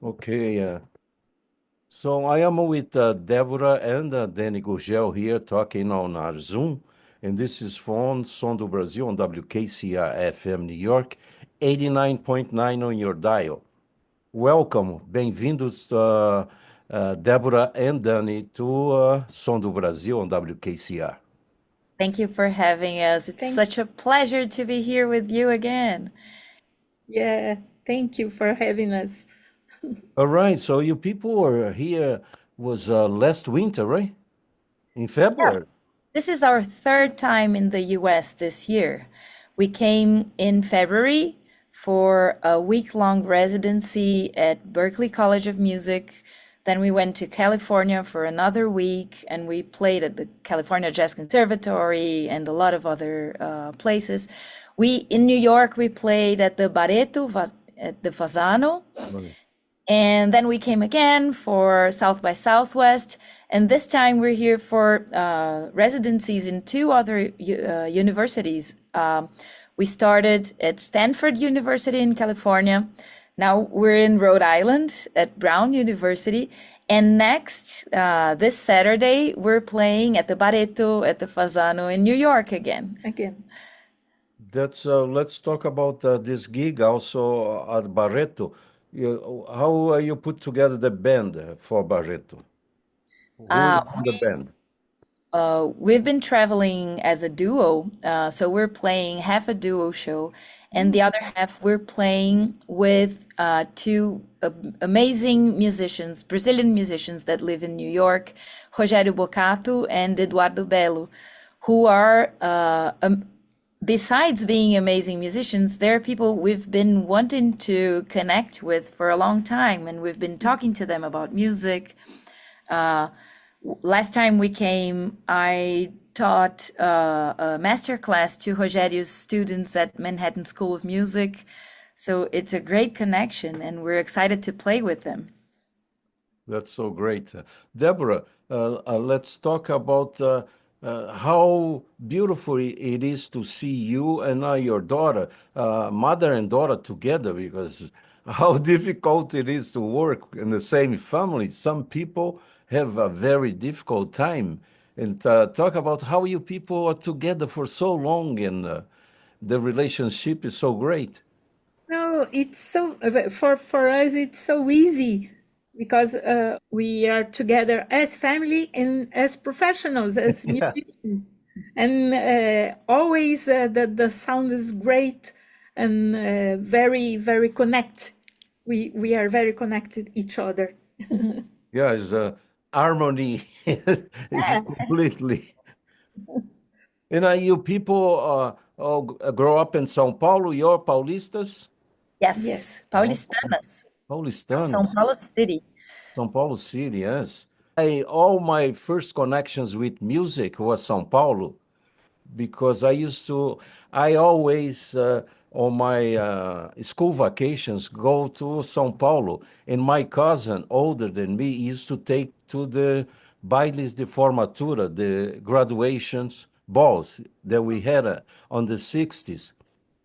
Okay, so I am with Debora and Dani Gurgel here talking on our Zoom, and this is from Som do Brasil on WKCR FM New York, 89.9 on your dial. Welcome, bem-vindos, Débora and Dani, to Som do Brasil on WKCR. Thank you for having us. It's Thank such a pleasure to be here with you again. Yeah, thank you for having us. All right, so you people were here was last winter, right? In February. This is our third time in the US this year. We came in February for a week-long residency at Berklee College of Music. Then we went to California for another week and we played at the California Jazz Conservatory and a lot of other places. In New York, we played at the at the Fasano. Right. And then we came again for South by Southwest. And this time we're here for residencies in two other universities. We started at Stanford University in California. Now we're in Rhode Island at Brown University. And next, this Saturday, we're playing at the Barreto at the Fasano in New York again. That's let's talk about this gig also at Barreto. How you put together the band for Barreto? Who is Uh, in the band? we've been traveling as a duo, so we're playing half a duo show, and the other half we're playing with two amazing musicians, Brazilian musicians that live in New York, Rogério Bocato and Eduardo Belo, who are, besides being amazing musicians, they're people we've been wanting to connect with for a long time, and we've been talking to them about music. Last time we came, I taught a master class to Rogério's students at Manhattan School of Music. So it's a great connection, and we're excited to play with them. That's so great. Deborah, let's talk about how beautiful it is to see you and your daughter, mother and daughter together, because how difficult it is to work in the same family. Some people have a very difficult time. And talk about how you people are together for so long and the relationship is so great. No, it's so for us it's so easy because we are together as family and as professionals, as Yeah. musicians, and always the sound is great and very connect. We are very connected each other. Yeah, it's harmony. It's completely. And you people grow up in São Paulo, you're Paulistas? Yes, Yes. Oh, Paulistanas, São Paulistanos, Paulo City. São Paulo City, yes. All my first connections with music was São Paulo because I always, on my school vacations, go to São Paulo. And my cousin, older than me, used to take to the bailes de formatura, the graduations balls that we had on the 60s.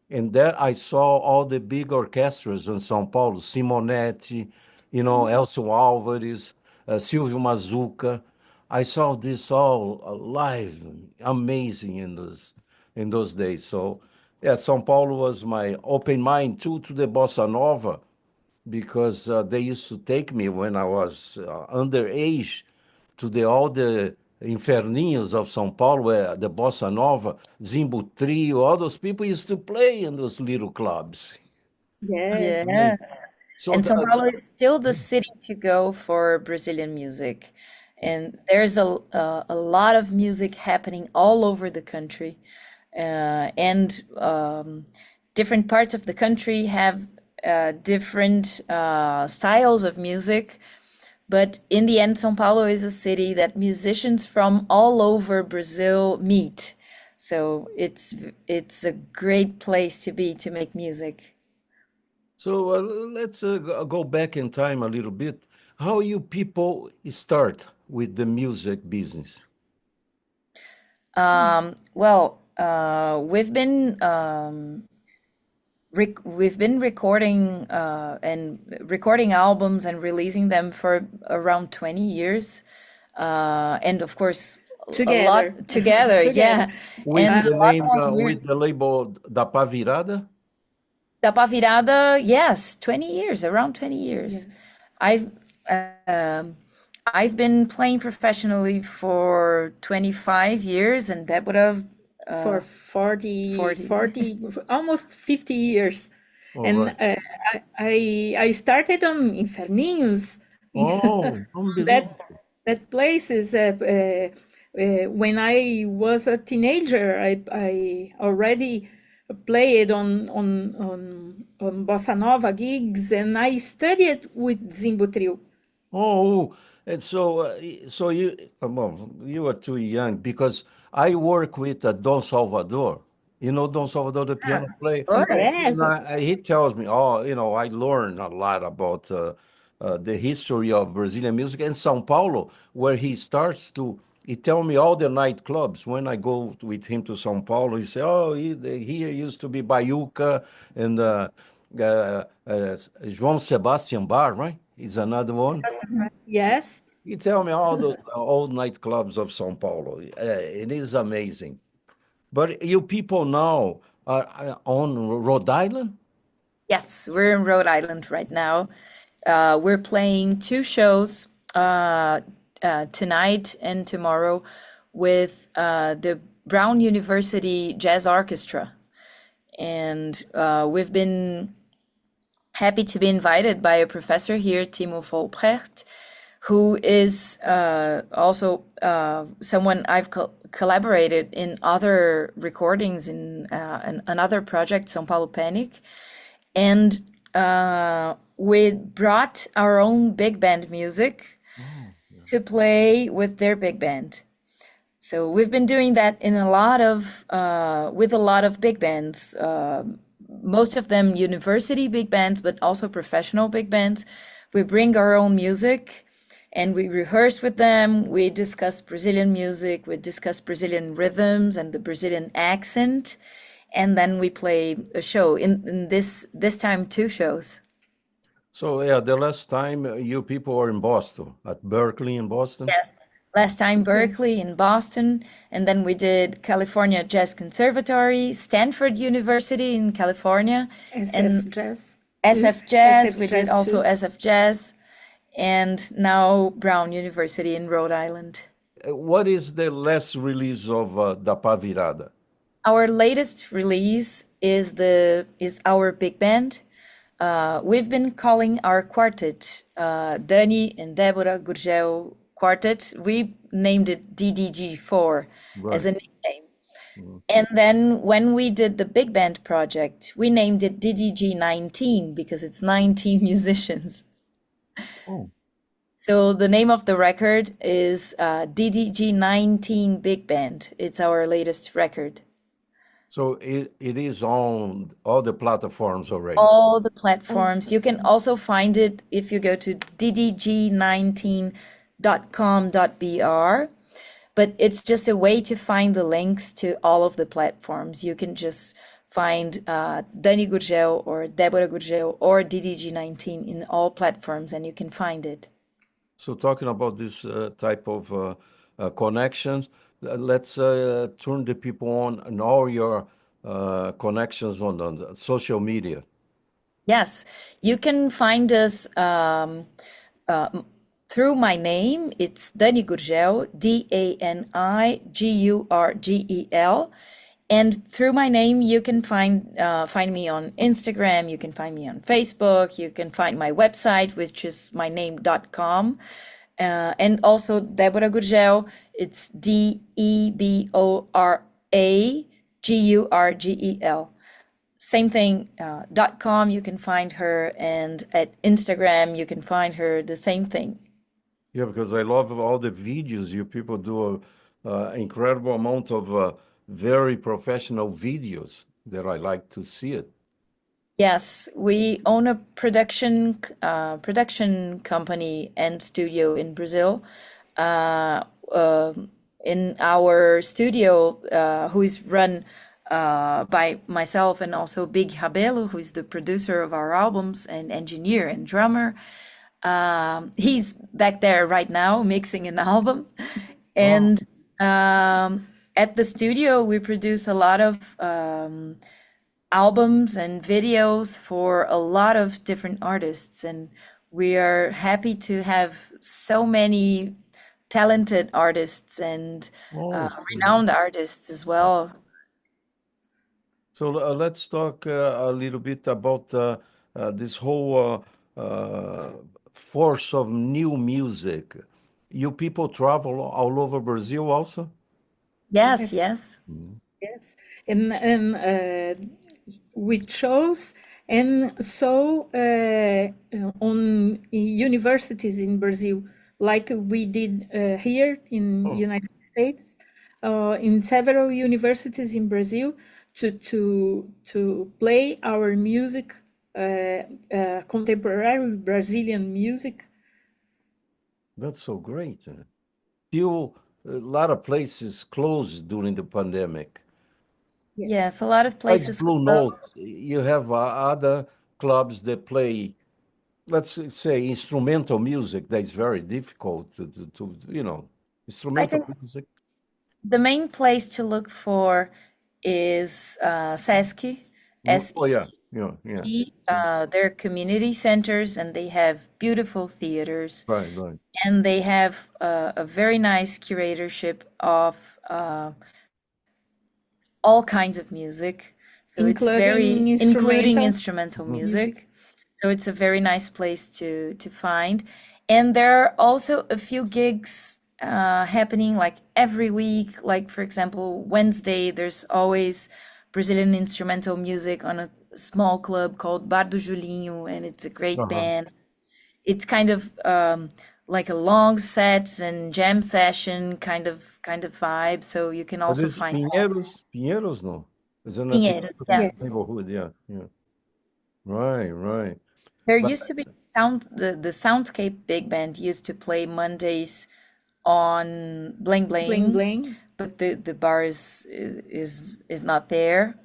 And there I saw all the big orchestras in São Paulo, Simonetti, Elcio Álvares, Silvio Mazuca. I saw this all live, amazing in those days. So, yeah, São Paulo was my open mind too to the bossa nova because they used to take me when I was underage to all the inferninhos of São Paulo, where the bossa nova, Zimbo Trio, all those people used to play in those little clubs. Yes. Yeah. So And São Paulo is still the city to go for Brazilian music. And there's a lot of music happening all over the country. And different parts of the country have different styles of music. But in the end, São Paulo is a city that musicians from all over Brazil meet. So it's a great place to be to make music. so let's go back in time a little bit. How you people start with the music business? Well, we've been we've been recording and recording albums and releasing them for around 20 years. And of course, a Together. lot together, yeah. Together. With And Uh, a the lot name, more years. with the label Da Pá Virada? Da Pá Virada, yes, 20 years, around 20 years. yes. I've um, I've been playing professionally for 25 years, and Debora For 40. 40, almost 50 years. All And right. I started on Inferninhos. Oh, that unbelievable. that place is when I was a teenager. I already played on bossa nova gigs, and I studied with Zimbo Trio. Oh, and so well, you are too young because I work with Don Salvador. You know Don Salvador, the piano player. Of course. Yes, And he tells me, oh, I learned a lot about the history of Brazilian music in São Paulo, where he starts to. He tell me all the nightclubs. When I go with him to São Paulo, he say, oh, here used to be Baiuca and João Sebastian Bar, right? Is another one. yes. You tell me all those old nightclubs of São Paulo. It is amazing. But you people now are on Rhode Island? Yes, we're in Rhode Island right now. We're playing two shows tonight and tomorrow with the Brown University Jazz Orchestra. And we've been happy to be invited by a professor here, Timo Volprecht, who is also someone I've collaborated in other recordings in another project, São Paulo Panic. And we brought our own big band music Oh, yeah. to play with their big band. So we've been doing that in a lot of with a lot of big bands, most of them university big bands, but also professional big bands. We bring our own music and we rehearse with them. We discuss Brazilian music, we discuss Brazilian rhythms and the Brazilian accent, and then we play a show. In this time, two shows. So yeah, the last time you people were in Boston, at Berkeley in Boston. Yeah. Last time Yes. Berkeley in Boston, and then we did California Jazz Conservatory, Stanford University in California, SF and Jazz too. SF Jazz. SF We did Jazz also too. SF Jazz, and now Brown University in Rhode Island. What is the last release of Da Pá Virada? Our latest release is our big band. We've been calling our quartet Dani and Debora Gurgel quartet. We named it DDG4 as Right. a nickname. And then when we did the big band project, we named it DDG19 because it's 19 musicians. Oh, So the name of the record is DDG19 Big Band. It's our latest record. so it is on all the platforms already. All the All the platforms. You can platforms. also find it if you go to ddg19.com.br, but it's just a way to find the links to all of the platforms. You can just find Dani Gurgel or Debora Gurgel or DDG19 in all platforms and you can find it. So talking about this type of connections, let's turn the people on all your connections on the social media. Yes, you can find us through my name. It's Dani Gurgel, Danigurgel. And through my name, you can find me on Instagram, you can find me on Facebook, you can find my website, which is myname.com. And also Debora Gurgel, it's DEBORAGURGEL. Same thing, .com, you can find her, and at Instagram, you can find her, the same thing. Yeah, because I love all the videos you people do, incredible amount of very professional videos that I like to see it. Yes, we own a production company and studio in Brazil. Uh, in our studio, who is run by myself and also Big Rabelo, who is the producer of our albums and engineer and drummer. He's back there right now mixing an album. Oh, And at the studio, we produce a lot of albums and videos for a lot of different artists. And we are happy to have so many talented artists and oh, renowned artists as well. so let's talk a little bit about this whole force of new music. You people travel all over Brazil also? Yes, Yes, yes. yes. And we chose, and so on universities in Brazil, like we did here in Oh, United States, in several universities in Brazil, to play our music, contemporary Brazilian music. that's so great. Still, a lot of places closed during the pandemic. Yes. Yes, a lot of Besides places Blue close. Note, you have other clubs that play, let's say, instrumental music that is very difficult to I instrumental think music. the main place to look for is Sesc, Oh, yeah, yeah, yeah. SEC. They're community centers and they have beautiful theaters Right, right. and they have a very nice curatorship of uh, all kinds of music. So it's Including very, including instrumental instrumental Mhm. music. music. So it's a very nice place to find. And there are also a few gigs happening like every week. Like for example, Wednesday, there's always Brazilian instrumental music on a small club called Bar do Julinho, and it's a great Uh-huh. band. It's kind of like a long set and jam session kind of vibe. So you can But also this find Pinheiros, no. It's in the Pinheiros, yeah. Yes. neighborhood, yeah, yeah. Right, right. There But used to be the Soundscape Big Band used to play Mondays on Bling Bling Bling, bling. but the bar is not there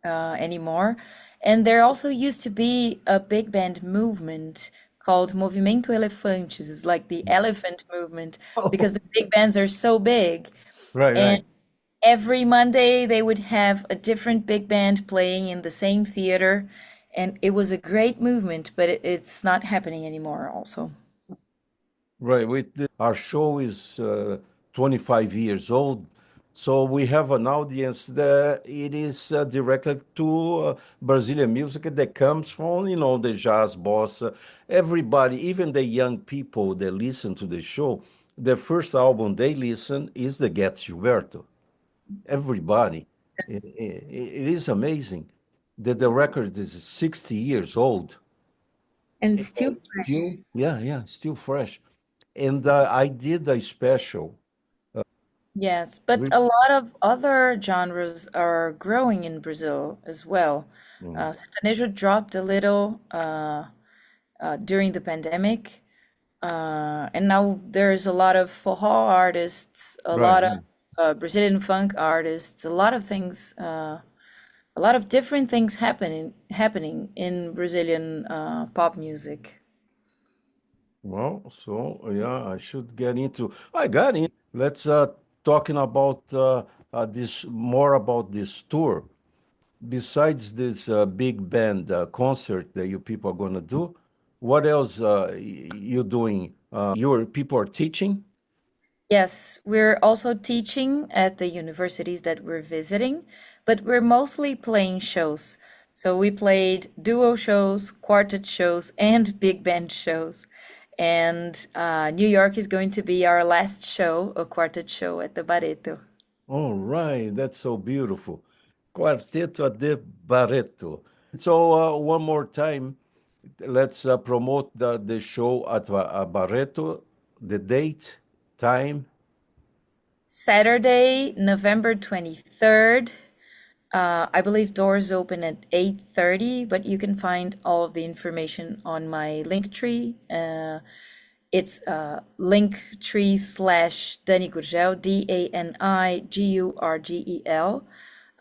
anymore. And there also used to be a big band movement called Movimento Elefantes. It's like the elephant movement because the big bands are so big. right, And right. every Monday they would have a different big band playing in the same theater. And it was a great movement, but it's not happening anymore also. Right. Our show is 25 years old, so we have an audience that it is directed to Brazilian music that comes from, the jazz bossa. Everybody, even the young people that listen to the show, the first album they listen is the Get Gilberto. Everybody. It is amazing that the record is 60 years old. And still Still, fresh. yeah, yeah, still fresh. And I did a special. Yes, but With, a lot of other genres are growing in Brazil as well. mm, Sertanejo dropped a little during the pandemic, and now there's a lot of forró artists, a right, lot of right. Brazilian funk artists, a lot of things, a lot of different things happening in Brazilian pop music. Well, so yeah, I should get into. I got in. Let's talking about this more about this tour. Besides this big band concert that you people are gonna do, what else you doing? Your people are teaching? Yes, we're also teaching at the universities that we're visiting, but we're mostly playing shows. So we played duo shows, quartet shows, and big band shows. And New York is going to be our last show, a quartet show at the Barreto. All right, that's so beautiful. Quarteto de Barreto. So one more time, let's promote the show at Barreto, the date, time. Saturday, November 23rd. I believe doors open at 8:30, but you can find all of the information on my link tree. It's linktree / Dani Gurgel, DaniGurgel.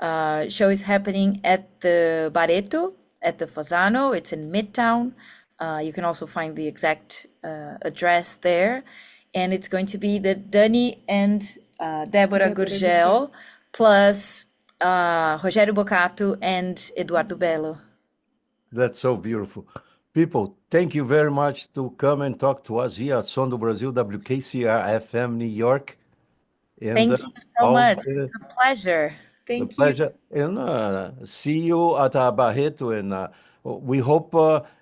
Show is happening at the Barreto, at the Fosano. It's in Midtown. You can also find the exact address there. And it's going to be the Dani and Debora Debora Gurgel plus Rogério Bocato and Eduardo Bello. That's so beautiful. People, thank you very much to come and talk to us here at Som do Brasil, WKCR FM New York. And Thank you so all much. the, It's a pleasure. the Thank you. pleasure. And see you at Barreto. And we hope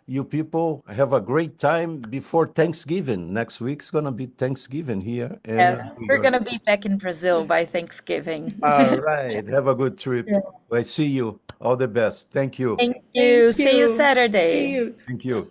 you people have a great time before Thanksgiving. Next week's going to be Thanksgiving here. And Yes, we're going to be back in Brazil by Thanksgiving. all right. Have a good trip. Yeah. I see you. All the best. Thank you. Thank you. Thank See you you. See Saturday. you. Thank you.